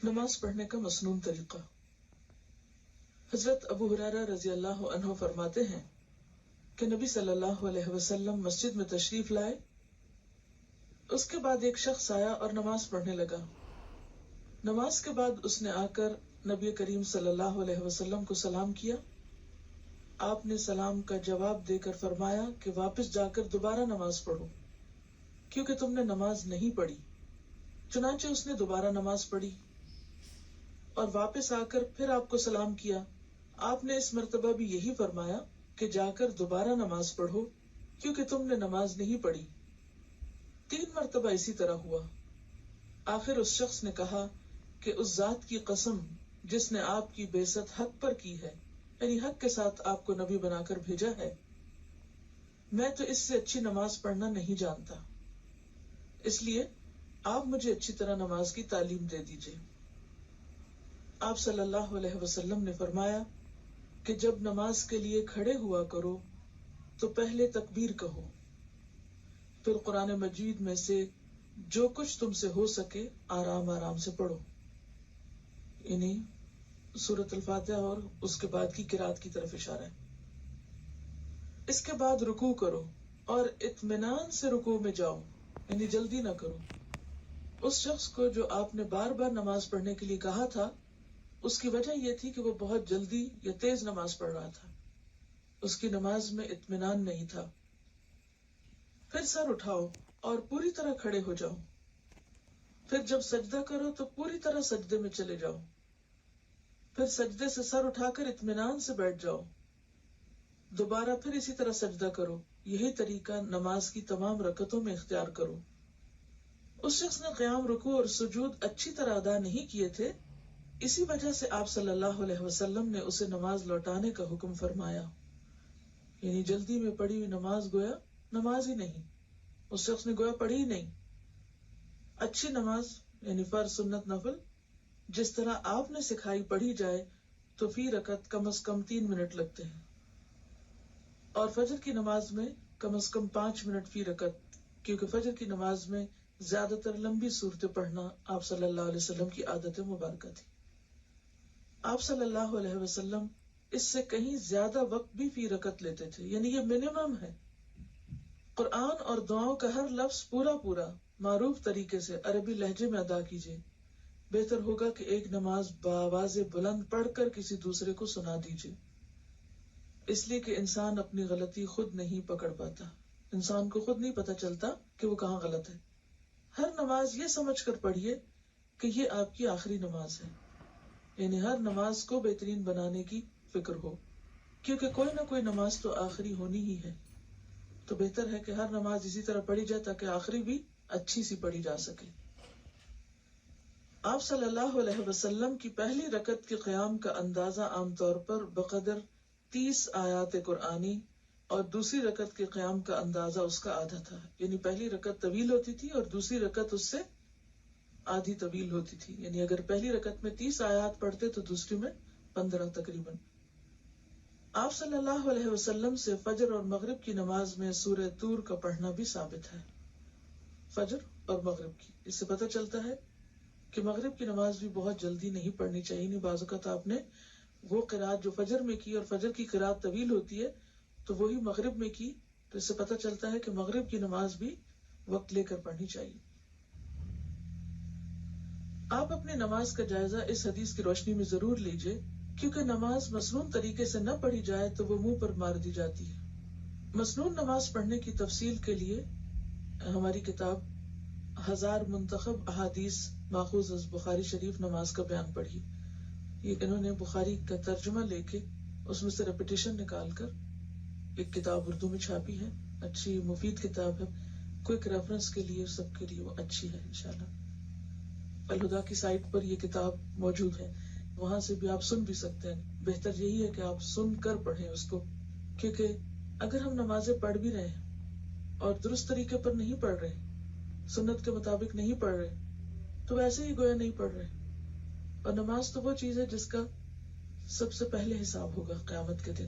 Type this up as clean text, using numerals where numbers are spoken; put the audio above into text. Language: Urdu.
نماز پڑھنے کا مسنون طریقہ۔ حضرت ابو ہریرہ رضی اللہ عنہ فرماتے ہیں کہ نبی صلی اللہ علیہ وسلم مسجد میں تشریف لائے، اس کے بعد ایک شخص آیا اور نماز پڑھنے لگا۔ نماز کے بعد اس نے آ کر نبی کریم صلی اللہ علیہ وسلم کو سلام کیا۔ آپ نے سلام کا جواب دے کر فرمایا کہ واپس جا کر دوبارہ نماز پڑھو، کیونکہ تم نے نماز نہیں پڑھی۔ چنانچہ اس نے دوبارہ نماز پڑھی اور واپس آ کر پھر آپ کو سلام کیا۔ آپ نے اس مرتبہ بھی یہی فرمایا کہ جا کر دوبارہ نماز پڑھو، کیونکہ تم نے نماز نہیں پڑھی۔ 3 مرتبہ اسی طرح ہوا۔ آخر اس شخص نے کہا کہ اس ذات کی قسم جس نے آپ کی بعثت حق پر کی ہے، یعنی حق کے ساتھ آپ کو نبی بنا کر بھیجا ہے، میں تو اس سے اچھی نماز پڑھنا نہیں جانتا، اس لیے آپ مجھے اچھی طرح نماز کی تعلیم دے دیجیے۔ آپ صلی اللہ علیہ وسلم نے فرمایا کہ جب نماز کے لیے کھڑے ہوا کرو تو پہلے تکبیر کہو، پھر قرآن مجید میں سے جو کچھ تم سے ہو سکے آرام آرام سے پڑھو، یعنی سورۃ الفاتحہ اور اس کے بعد کی قرات کی طرف اشارہ ہے۔ اس کے بعد رکوع کرو اور اطمینان سے رکوع میں جاؤ، یعنی جلدی نہ کرو۔ اس شخص کو جو آپ نے بار بار نماز پڑھنے کے لیے کہا تھا، اس کی وجہ یہ تھی کہ وہ بہت جلدی یا تیز نماز پڑھ رہا تھا، اس کی نماز میں اطمینان نہیں تھا۔ پھر سر اٹھاؤ اور پوری طرح کھڑے ہو جاؤ، پھر جب سجدہ کرو تو پوری طرح سجدے میں چلے جاؤ، پھر سجدے سے سر اٹھا کر اطمینان سے بیٹھ جاؤ، دوبارہ پھر اسی طرح سجدہ کرو۔ یہی طریقہ نماز کی تمام رکعتوں میں اختیار کرو۔ اس شخص نے قیام، رکوع اور سجود اچھی طرح ادا نہیں کیے تھے، اسی وجہ سے آپ صلی اللہ علیہ وسلم نے اسے نماز لوٹانے کا حکم فرمایا، یعنی جلدی میں پڑھی ہوئی نماز گویا نماز ہی نہیں، اس شخص نے گویا پڑھی ہی نہیں۔ اچھی نماز یعنی فرض، سنت، نفل جس طرح آپ نے سکھائی پڑھی جائے تو فی رکعت کم از کم 3 منٹ لگتے ہیں، اور فجر کی نماز میں کم از کم 5 منٹ فی رکعت، کیونکہ فجر کی نماز میں زیادہ تر لمبی صورتیں پڑھنا آپ صلی اللہ علیہ وسلم کی عادت مبارکہ تھی۔ آپ صلی اللہ علیہ وسلم اس سے کہیں زیادہ وقت بھی فی رکعت لیتے تھے، یعنی یہ منیمم ہے۔ قرآن اور دعاؤں کا ہر لفظ پورا معروف طریقے سے عربی لہجے میں ادا کیجیے۔ بہتر ہوگا کہ ایک نماز بآواز بلند پڑھ کر کسی دوسرے کو سنا دیجیے، اس لیے کہ انسان اپنی غلطی خود نہیں پکڑ پاتا، انسان کو خود نہیں پتا چلتا کہ وہ کہاں غلط ہے۔ ہر نماز یہ سمجھ کر پڑھیے کہ یہ آپ کی آخری نماز ہے، یعنی ہر نماز کو بہترین بنانے کی فکر ہو، کیونکہ کوئی نہ کوئی نماز تو آخری ہونی ہی ہے، تو بہتر ہے کہ ہر نماز اسی طرح پڑھی جائے تاکہ آخری بھی اچھی سی پڑھی جا سکے۔ آپ صلی اللہ علیہ وسلم کی پہلی رکعت کے قیام کا اندازہ عام طور پر بقدر 30 آیات قرآنی اور دوسری رکعت کے قیام کا اندازہ اس کا آدھا تھا، یعنی پہلی رکعت طویل ہوتی تھی اور دوسری رکعت اس سے آدھی طویل ہوتی تھی، یعنی اگر پہلی رکعت میں 30 آیات پڑھتے تو دوسری میں 15 تقریباً۔ آپ صلی اللہ علیہ وسلم سے فجر اور مغرب کی نماز میں سورہ طور کا پڑھنا بھی ثابت ہے۔ فجر اور مغرب کی، اس سے پتہ چلتا ہے کہ مغرب کی نماز بھی بہت جلدی نہیں پڑھنی چاہیے، نہیں بعض اوقات آپ نے وہ قرات جو فجر میں کی اور فجر کی قرات طویل ہوتی ہے تو وہی مغرب میں کی، تو اس سے پتہ چلتا ہے کہ مغرب کی نماز بھی وقت لے کر پڑھنی چاہیے۔ آپ اپنی نماز کا جائزہ اس حدیث کی روشنی میں ضرور لیجئے، کیونکہ نماز مسنون طریقے سے نہ پڑھی جائے تو وہ منہ پر مار دی جاتی ہے۔ مسنون نماز پڑھنے کی تفصیل کے لیے ہماری کتاب 1000 منتخب احادیث ماخوذ از بخاری شریف نماز کا بیان پڑھی، یہ انہوں نے بخاری کا ترجمہ لے کے اس میں سے ریپیٹیشن نکال کر ایک کتاب اردو میں چھاپی ہے، اچھی مفید کتاب ہے، کوئک ریفرنس کے لیے سب کے لیے وہ اچھی ہے انشاءاللہ۔ الہدا کی سائٹ پر یہ کتاب موجود ہے، وہاں سے بھی آپ سن بھی سکتے ہیں۔ بہتر یہی ہے کہ آپ سن کر پڑھیں اس کو، کیونکہ اگر ہم نمازیں پڑھ بھی رہے ہیں اور درست طریقے پر نہیں پڑھ رہے، سنت کے مطابق نہیں پڑھ رہے، تو ویسے ہی گویا نہیں پڑھ رہے، اور نماز تو وہ چیز ہے جس کا سب سے پہلے حساب ہوگا قیامت کے دن۔